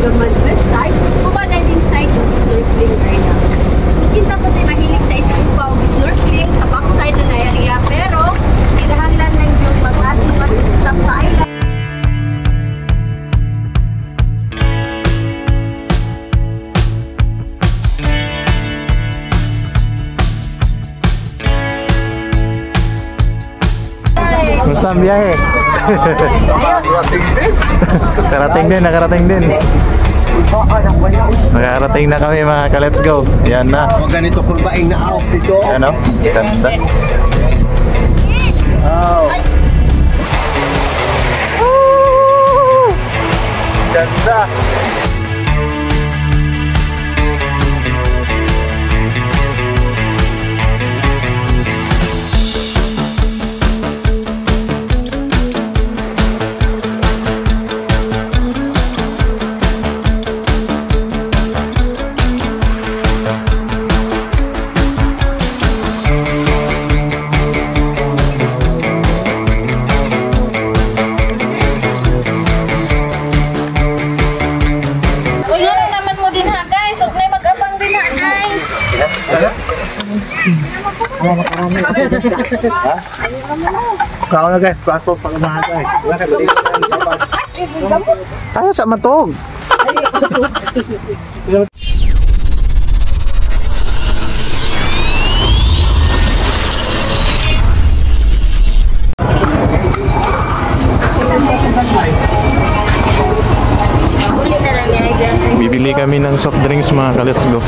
naman best side, scuba diving side o snorkeling area. Kinsa po tayo mahilig sa scuba o snorkeling sa backside na area, pero kinahanglan lang yung mag-as mga stop sa island. Kumusta ang biyahe? Nakarating din. Nakarating na kami mga ka-let's go. Yan na. Huwag ganito kurbaing na out dito. Ano? Ganda. Oh. Ganda. Kau na guys, plato pag umahan guys. Tayo sa matog. Bibili kami ng soft drinks mga ka-let's go.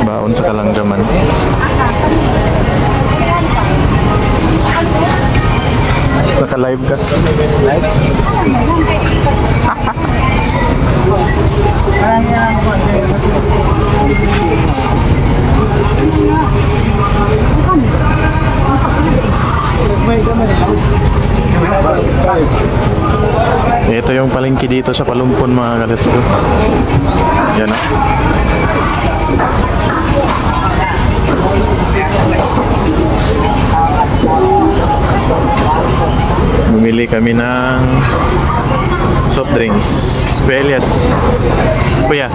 Baon sa Kalanggaman. Naka-live ka? Live? Ito yung palengke dito sa Palumpon mga ka-let's go. Yan na. Bumili kami ng soft drinks. Spelias. Kuya.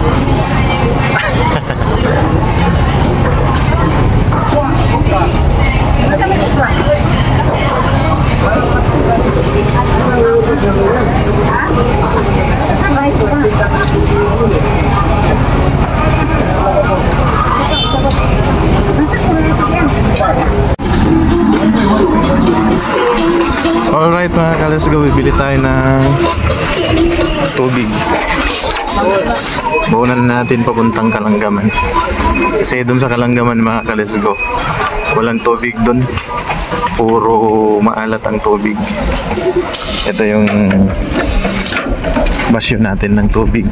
Alright mga ka-let's go, bibili tayo ng tubig. Baunan natin papuntang Kalanggaman. Kasi dun sa Kalanggaman mga ka-let's go, walang tubig dun. Puro maalat ang tubig. Ito yung basyo natin ng tubig.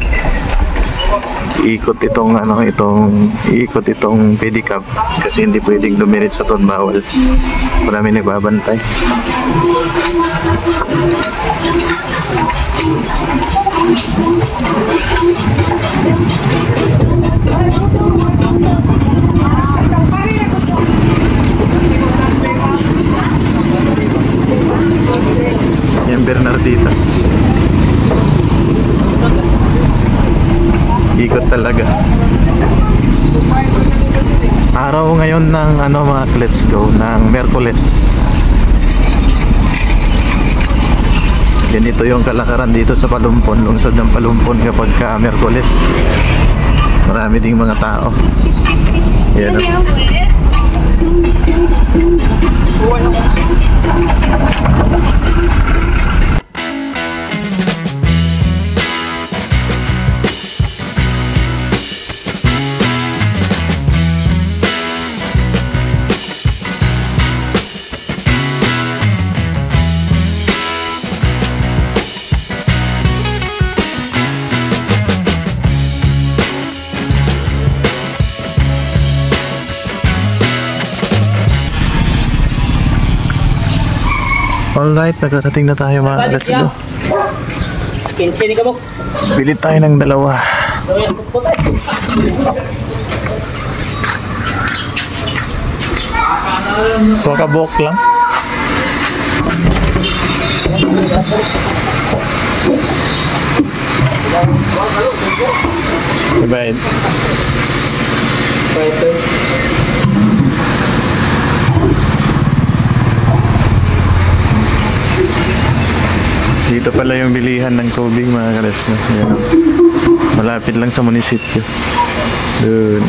Iikot itong iikot itong pedicab kasi hindi pwedeng dumirit sa ton, bawal. Marami nagbabantay. Yan Bernarditas. Ikot talaga. Araw ngayon ng mga let's go ng Miyerkules. Ganito yung kalakaran dito sa Palumpon, lungsod ng Palumpon kapag ka Miyerkules. Marami ding mga tao. Yan. Alright, nakarating na tayo mga let's go. Bili tayo ng dalawa. Pakabok lang. Diba? Dito pala yung bilihan ng tubig mga kalasgo. Yan. Malapit lang sa munisipyo. Doon.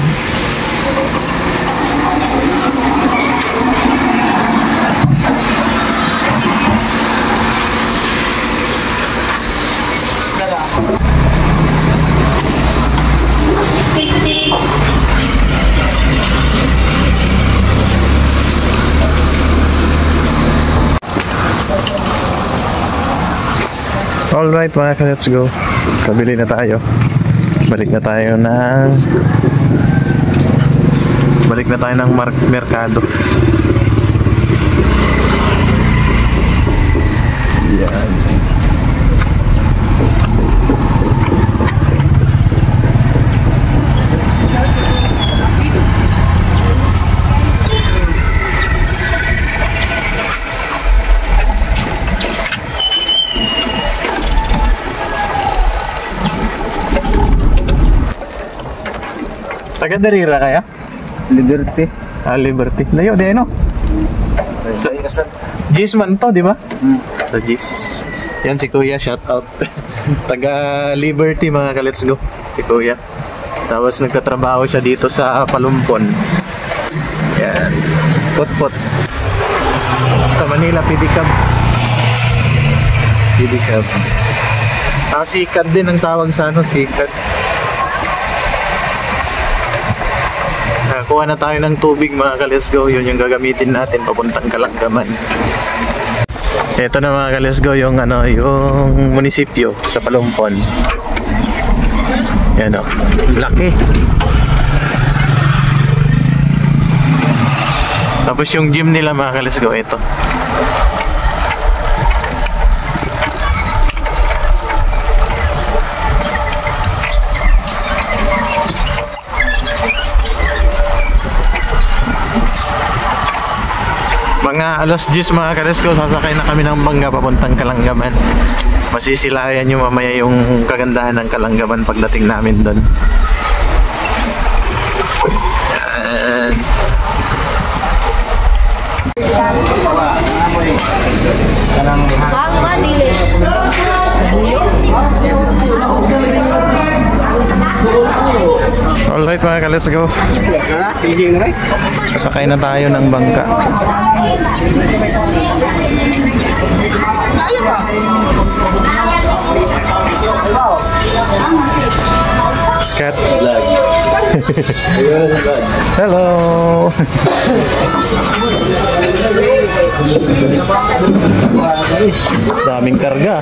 Alright mga ka-let's go. Kabili na tayo. Balik na tayo ng merkado. Yan. Taga Darira kaya? Liberty. Ah, Liberty. Layo, di ano? Sa Gis man to, di ba? Sa Gis. Yan si Kuya, shout out. Taga Liberty mga ka-let's go. Si Kuya. Tapos nagtatrabaho siya dito sa Palumpon. Yan. Pot-pot. Sa Manila, Pidicab. Pidicab. Ah, Sikad din ang tawag sa ano, Sikad. Kuha na tayo ng tubig mga ka-let's go. Yun yung gagamitin natin papuntang Kalanggaman. Ito na mga ka-let's go yung ano, yung munisipyo sa Palumpon. Yan o. Laki. Tapos yung gym nila mga ka-let's go, ito. Mga alas 10 mga ka-let's go, sasakay na kami ng bangka papuntang Kalanggaman. Masisilayan nyo mamaya yung kagandahan ng Kalanggaman pagdating namin doon. Ang madili. Alright mga ka-let's go. Sasakay na tayo ng bangka. Scat vlog. Hello. Daming karga.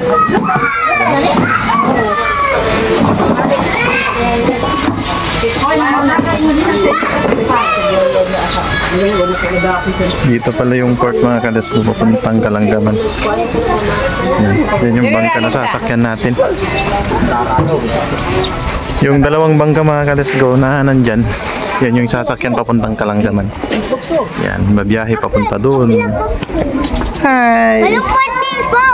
Dito pala yung port mga ka-let's go, papuntang Kalanggaman. Yan yung bangka na sasakyan natin. Yung dalawang bangka mga ka-let's go na nandyan, yan yung sasakyan papuntang Kalanggaman. Yan, babiyahe papunta doon. Hi! Anong morning po?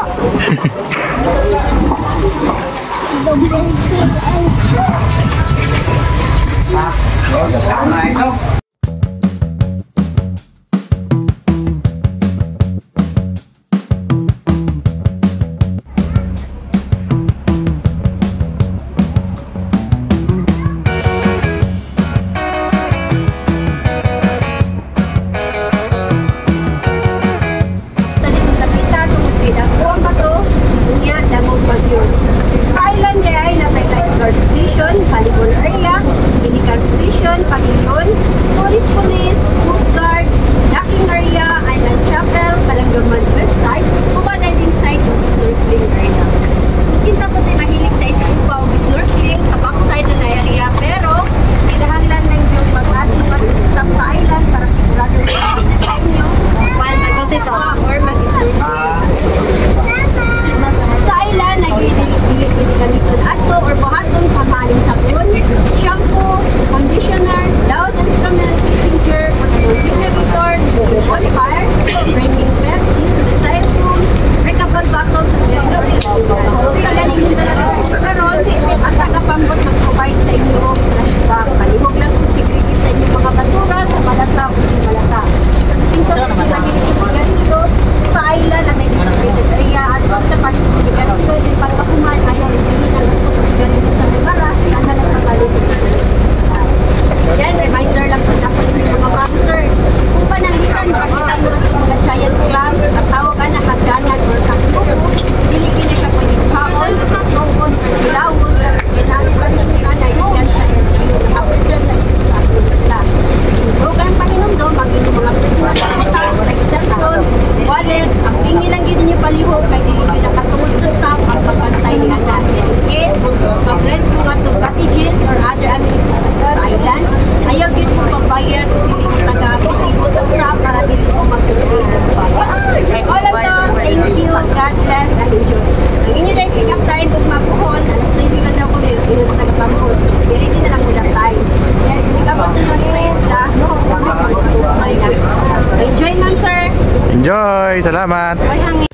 Island kaya ay Okay, salamat. May hangin.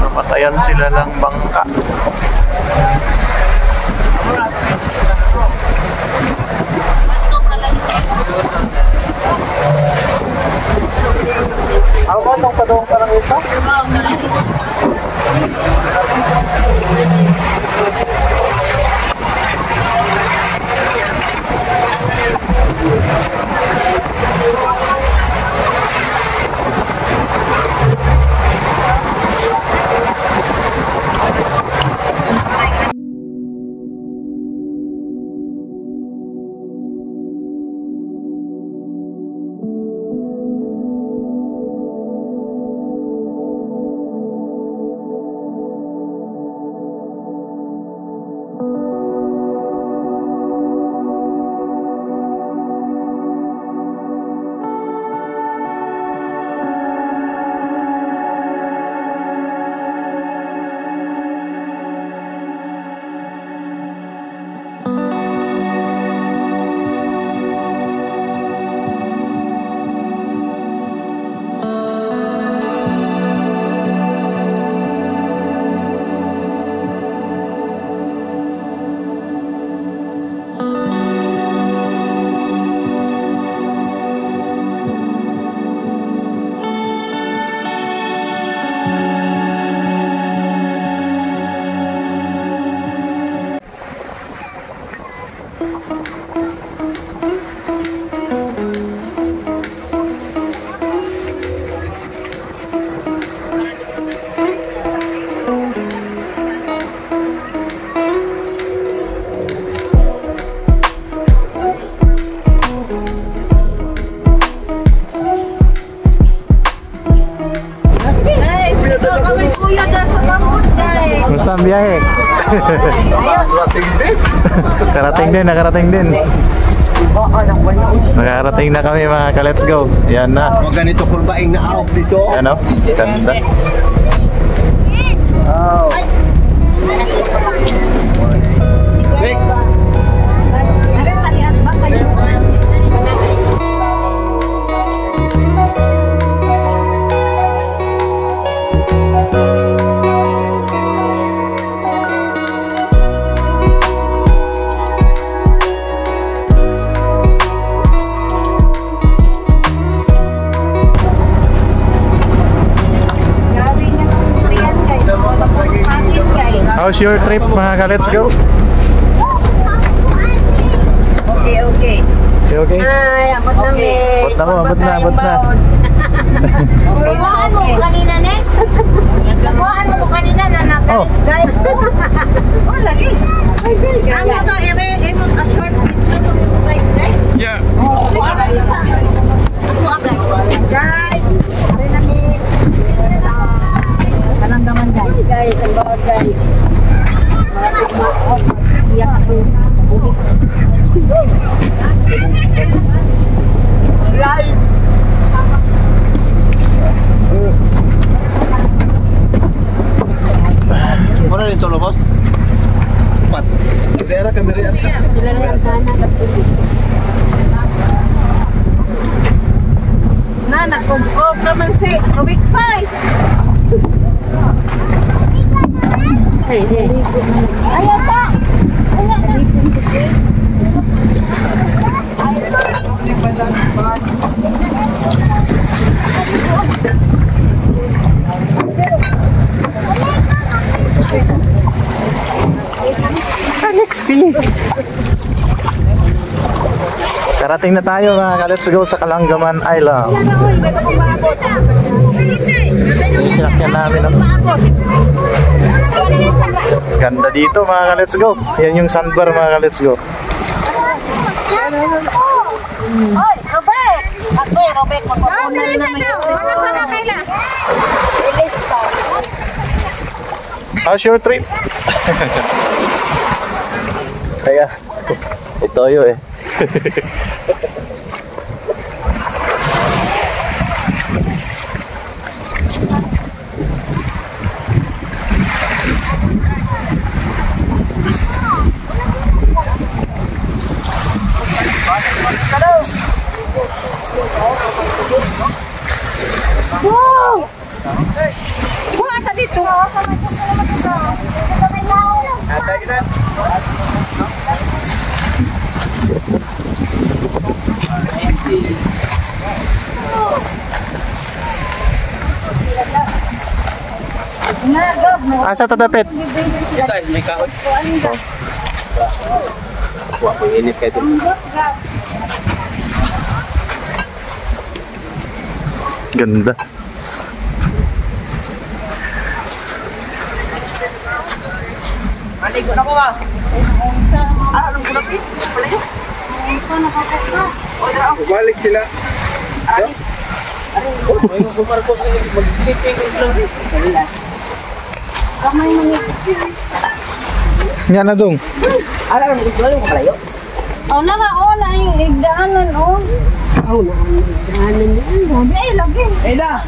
Namatayan sila ng bangka. Ako ba itong padong parang ito? Kamusta ang biyahe? Nakarating din. Nakarating din. Nakarating na kami mga ka-let's go. Yan na. Mga ganito kurbaing na ahok dito. Yan o. Ganda. Oh. How's your trip mga ka-let's go? Okay, okay. Okay? Ay, abot na me. Abot na mo, abot na, abot na. Labuhan mo ko kanina, ne? Labuhan mo ko kanina na Oh. guys. Oh, lagi. Ang mo to, emo a short video to guys. Yeah. Guys, ari na mi. Kanang daman guys, ang bawat guys. Iya ako. Live! Muna rin tolo, boss? Pat. Kaya kami rin. Sila na yung sana. Na, nagkog-og naman si Rubiksay. Ayaw pa! Alexi! Karating na tayo mga ka-let's go sa Kalangaman Island. Sinakyan namin ang ganda dito mga ka-let's go. Yan yung sandbar mga ka-let's go. Oy, Robek! Ako, Robek, magpapunan naman yun. Wala kaila. Ilis pa. How's your trip? Kaya, ito yun eh. Wow! Buha sa dito. Asa tatapit? May kahon. Wah, ko init kayo din. Ganda. Maligo na ko ba? Anong kulapit? Balik sila. Yan na dong. Oh, naka-on ang igdaanan, oh. Oh, igdaanan yan. Eh, lagi. Eh na!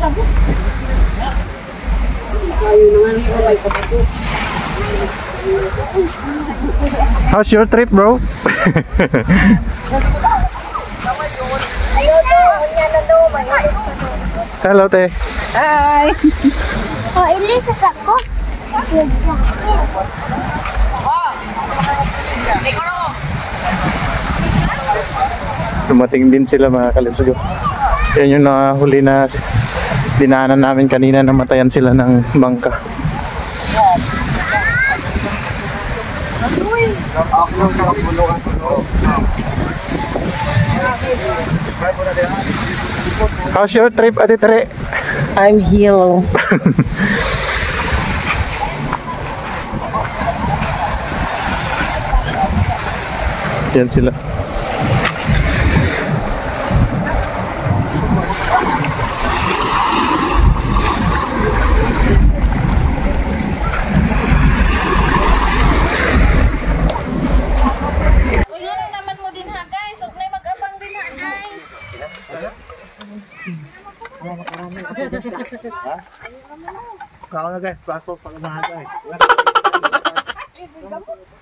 How's your trip, bro? Ayaw to, unya na to, mailis pa to. Hello, te. Hi! Oh, ilis sa ko. Dumating din sila mga ka-let's go. Yan yung nahuli na dinaanan namin kanina, namatayan sila ng bangka. How's your trip, Ate Tere? I'm here. Yan sila. Uy, naman mo din ha guys. Huwag na Ako na guys, pasok sa umaga guys.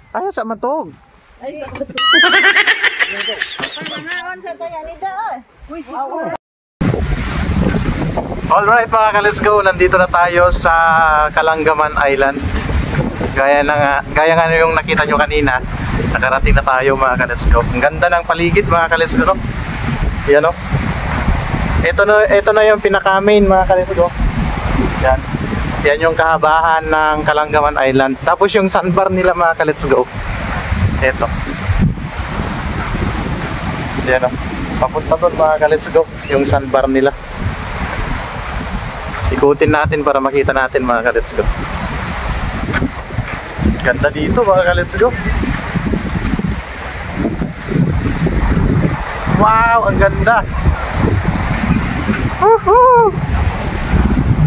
Ayaw sa matog. Ay, Panaon sa tayanida. Uy, Alright mga ka-let's go, nandito na tayo sa Kalangaman Island. Gaya nga yung nakita nyo kanina, nakarating na tayo mga ka-let's go. Ang ganda ng paligid mga ka-let's go, no? Yan o. Ito na yung pinaka-main mga ka-let's go. Yan. Yan yung kahabahan ng Kalangaman Island. Tapos yung sandbar nila mga ka-let's go. Ito. Yan o. Papunta doon mga ka-let's go, yung sandbar nila. Ikutin natin para makita natin mga ka-let's go. Ganda dito mga ka-let's go. Wow, ang ganda. Woohoo!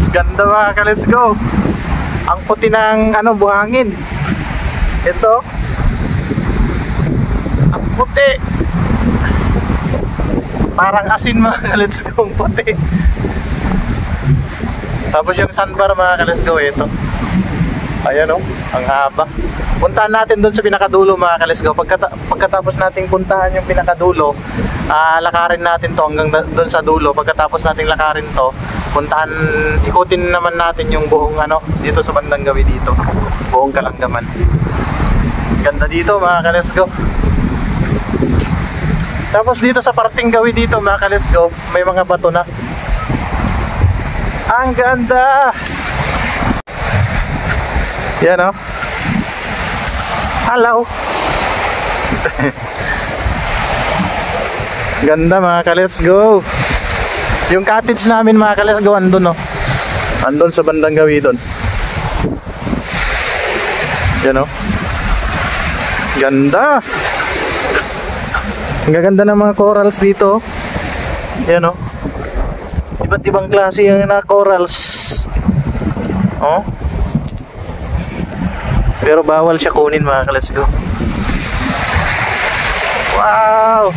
Ganda mga ka-let's go. Ang puti ng buhangin. Ito. Ang puti. Parang asin mga ka-let's go, ang puti. Tapos yung sandbar mga ka-let's go, ito. Ayan o, ang haba. Puntahan natin doon sa pinakadulo mga ka-let's go. Pagkatapos nating puntahan yung pinakadulo, lakarin natin to hanggang doon sa dulo. Pagkatapos nating lakarin to, ikutin naman natin yung buong dito sa bandang gawi dito. Buong Kalangaman. Ganda dito mga ka-let's go. Tapos dito sa parting gawi dito mga ka-let's go, may mga bato na. Ang ganda! Yan o. Hello! Ganda mga ka-let's go. Yung cottage namin mga ka-let's go, andun o. Andun sa bandang gawi doon. Yan o. Ganda! Ang gaganda ng mga corals dito. Yan o. Iba't ibang klase yung corals. Oh. Pero bawal siya kunin mga ka-let's go. Wow!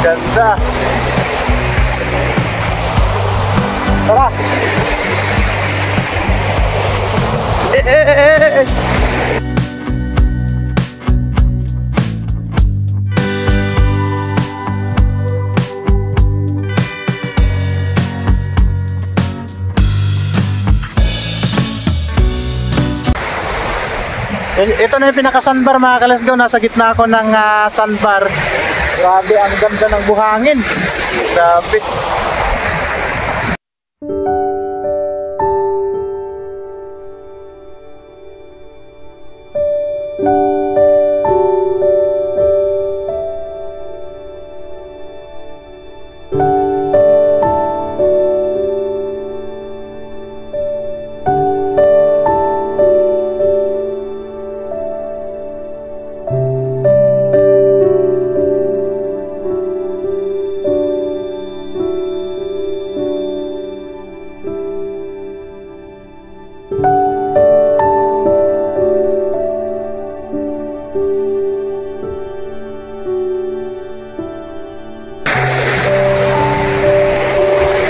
Ganda. Tara. Ito na yung pinaka-sandbar mga ka-let's go. Nasa gitna ako ng sandbar. Grabe, ang ganda ng buhangin. Grabe.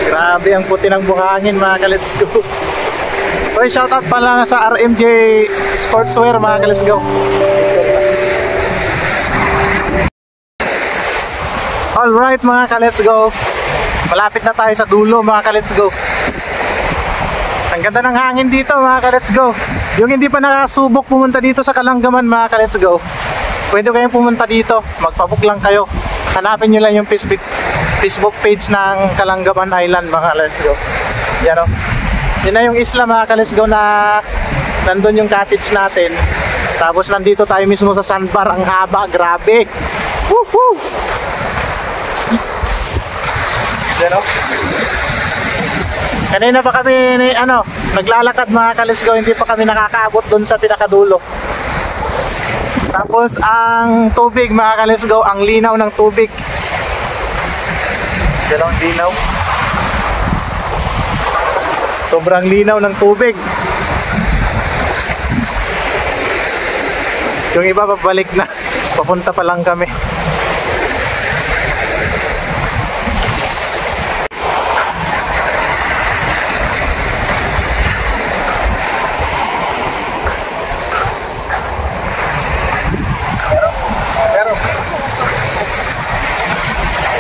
Grabe ang puti ng buhangin mga ka-let's go. Oy, shoutout pala sa RMJ Sportswear mga ka-let's go. Alright mga ka-let's go. Malapit na tayo sa dulo mga ka-let's go. Ang ganda ng hangin dito mga ka-let's go. Yung hindi pa nakasubok pumunta dito sa Kalangaman mga ka-let's go, pwede kayong pumunta dito. Magpabook lang kayo. Hanapin nyo lang yung Facebook page ng Kalangaman Island mga ka-let's go. Yan o. Yun na yung isla mga ka-let's go na nandun yung cottage natin. Tapos nandito tayo mismo sa sandbar. Ang haba, grabe. Woohoo! Yan o. Kanina pa kami naglalakad mga ka-let's go. Hindi pa kami nakakaabot dun sa pinakadulo. Tapos ang tubig mga ka-let's go, ang linaw ng tubig. Yan ang linaw. Sobrang linaw ng tubig. Yung iba babalik na. Papunta pa lang kami.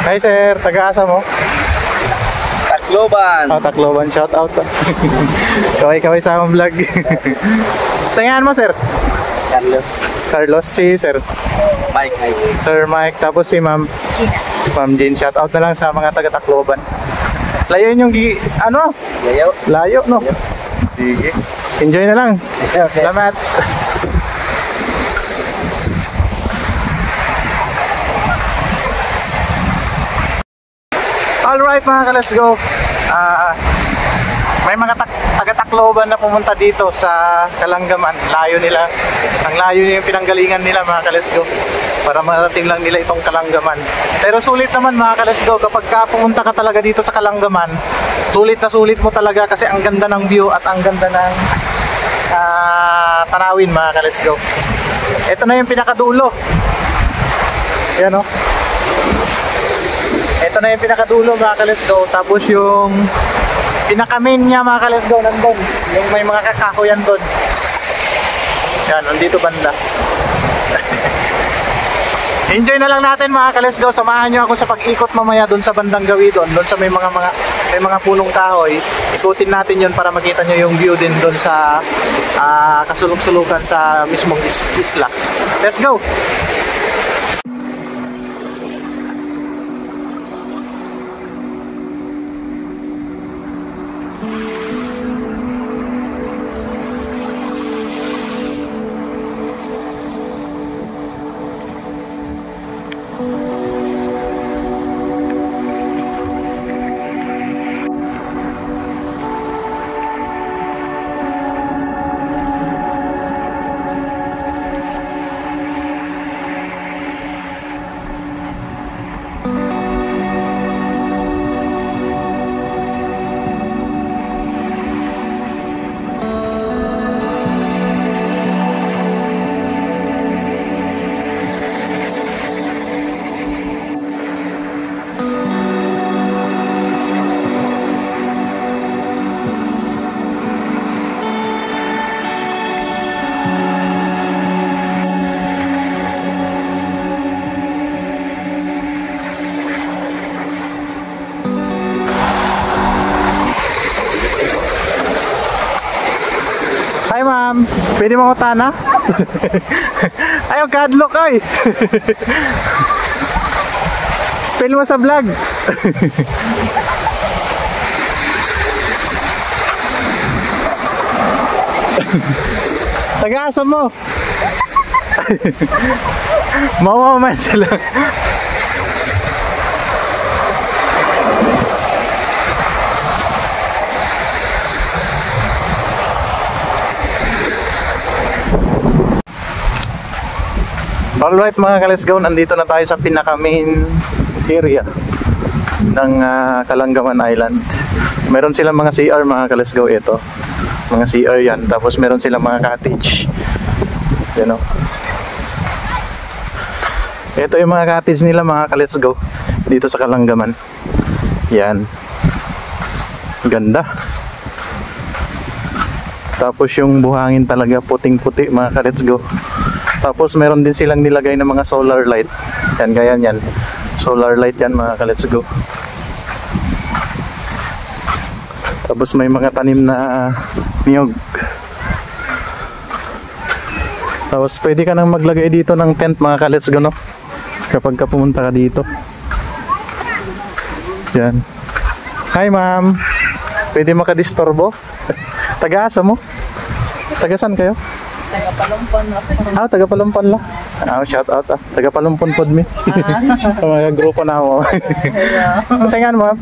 Hi sir, taga-asa mo? Tacloban. Oh, Tacloban, shout out. Kaway-kaway sa akong vlog. Sayangan mo sir? Carlos. Carlos, si sir. Mike. Sir Mike, tapos si ma'am. Gina. Ma'am Jean, shout out na lang sa mga taga-Tacloban. Layo yung ano? Layo. Layo, no? Sige. Enjoy na lang. Okay. Salamat. Alright mga ka-let's go. May mga taga-Tacloban na pumunta dito sa Kalanggaman. Layo nila. Ang layo yung pinanggalingan nila mga ka-let's go. Para marating lang nila itong Kalanggaman. Pero sulit naman mga ka-let's go. Kapag pumunta ka talaga dito sa Kalanggaman, sulit na sulit mo talaga kasi ang ganda ng view at ang ganda ng tanawin mga ka-let's go. Ito na yung pinakadulo. Yan o. Ito na yung pinakadulo mga ka-let's go. Tapos yung pinaka-main niya mga ka-let's go nandun. Yung may mga kakahoyan doon. Yan, nandito banda. Enjoy na lang natin mga ka-let's go. Samahan nyo ako sa pag-ikot mamaya doon sa bandang gawi doon. Doon sa may mga punong kahoy. Ikutin natin yun para makita nyo yung view din doon sa kasulok-sulukan sa mismong isla. Let's go! Hi ma'am, pwede mo utana? Ayaw kadlok ay. Film mo sa vlog. Taga-asa mo. Mamaman sila. Alright mga ka-let's go, nandito na tayo sa pinaka-main area ng Kalanggaman Island. Meron silang mga CR mga ka-let's go, ito. Mga CR yan, tapos meron silang mga cottage. Yan o. Ito yung mga cottage nila mga ka-let's go, dito sa Kalanggaman. Yan. Ganda. Tapos yung buhangin talaga puting-puti mga ka-let's go. Tapos meron din silang nilagay ng mga solar light. Yan, ganyan yan. Solar light yan mga ka-let's go. Tapos may mga tanim na niyog. Tapos pwede ka nang maglagay dito ng tent mga ka-let's go, no? Kapag ka pumunta ka dito. Yan. Hi ma'am. Pwede makadisturbo? Taga-asa mo? Taga-san kayo? Taga-Palumpon na. Taga-Palumpon lang. Shout out Taga-Palumpon pod me. Mga grupo na ako. Sayangan mo?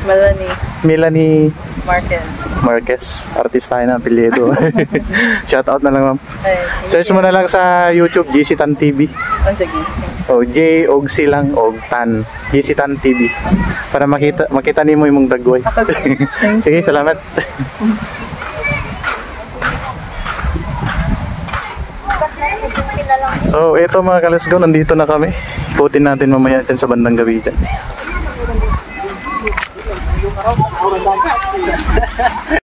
Melanie. Melanie Marquez. Marquez. Artista ng apelyido. Shout out na lang, ma'am. Ay, Search mo na lang sa YouTube, GC Tan TV. oh, sige. O J og silang og Tan. GC Tan TV. Para makita nimo imong dagway. Thank Sige, salamat. So, ito mga kalasgo, nandito na kami. Ikutin natin mamaya dyan sa bandang gabi dyan.